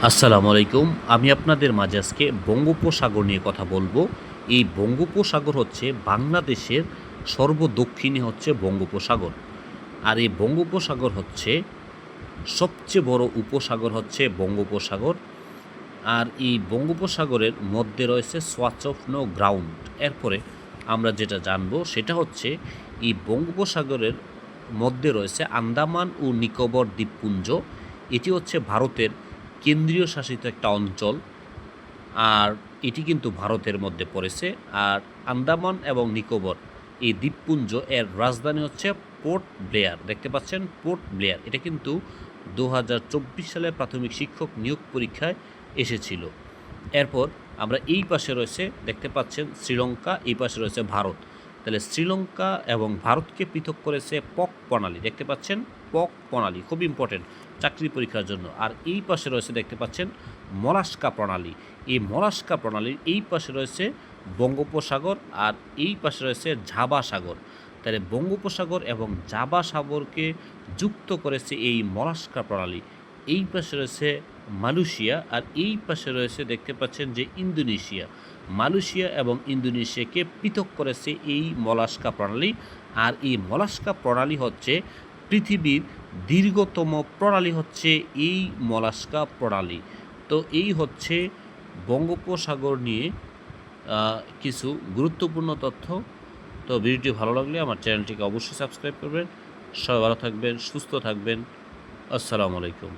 আসসালামু আলাইকুম। আমি আপনাদের মাঝে আজকে বঙ্গোপসাগর নিয়ে কথা বলবো। এই বঙ্গোপসাগর হচ্ছে বাংলাদেশের সর্বদক্ষিণে হচ্ছে বঙ্গোপসাগর। আর এই বঙ্গোপসাগর হচ্ছে সবচেয়ে বড় উপসাগর হচ্ছে বঙ্গোপসাগর। আর এই বঙ্গোপসাগরের মধ্যে রয়েছে সোয়াচ অফ নো গ্রাউন্ড। এরপরে আমরা যেটা জানবো সেটা হচ্ছে এই বঙ্গোপসাগরের মধ্যে রয়েছে আন্দামান ও নিকোবর দ্বীপপুঞ্জ। এটি হচ্ছে ভারতের কেন্দ্রীয় শাসিত একটা অঞ্চল। আর এটি কিন্তু ভারতের মধ্যে পড়েছে। আর আন্দামান এবং নিকোবর এই দ্বীপপুঞ্জ এর রাজধানী হচ্ছে পোর্ট ব্লেয়ার। দেখতে পাচ্ছেন পোর্ট ব্লেয়ার। এটা কিন্তু 2024 সালে প্রাথমিক শিক্ষক নিয়োগ পরীক্ষায় এসেছিল। এরপর আমরা এই পাশে রয়েছে দেখতে পাচ্ছেন শ্রীলঙ্কা, এই পাশে রয়েছে ভারত। তাহলে শ্রীলঙ্কা এবং ভারতকে পৃথক করেছে পক প্রণালী। দেখতে পাচ্ছেন পক প্রণালী খুব ইম্পর্টেন্ট চাকরি পরীক্ষার জন্য। আর এই পাশে রয়েছে দেখতে পাচ্ছেন মলাস্কা প্রণালী। এই মলাস্কা প্রণালীর এই পাশে রয়েছে বঙ্গোপসাগর আর এই পাশে রয়েছে জাভা সাগর। তাহলে বঙ্গোপসাগর এবং জাভা সাগরকে যুক্ত করেছে এই মলাস্কা প্রণালী। এই পাশে রয়েছে মালয়েশিয়া আর এই পাশে রয়েছে দেখতে পাচ্ছেন যে ইন্দোনেশিয়া। মালয়েশিয়া এবং ইন্দোনেশিয়াকে পৃথক করেছে এই মলাস্কা প্রণালী। আর এই মলাস্কা প্রণালী হচ্ছে পৃথিবীর দীর্ঘতম প্রণালী হচ্ছে এই মলাস্কা প্রণালী। তো এই হচ্ছে বঙ্গোপসাগর নিয়ে কিছু গুরুত্বপূর্ণ তথ্য। তো ভিডিওটি ভালো লাগলে আমার চ্যানেলটিকে অবশ্যই সাবস্ক্রাইব করবেন। সবাই ভালো থাকবেন, সুস্থ থাকবেন। আসসালামু আলাইকুম।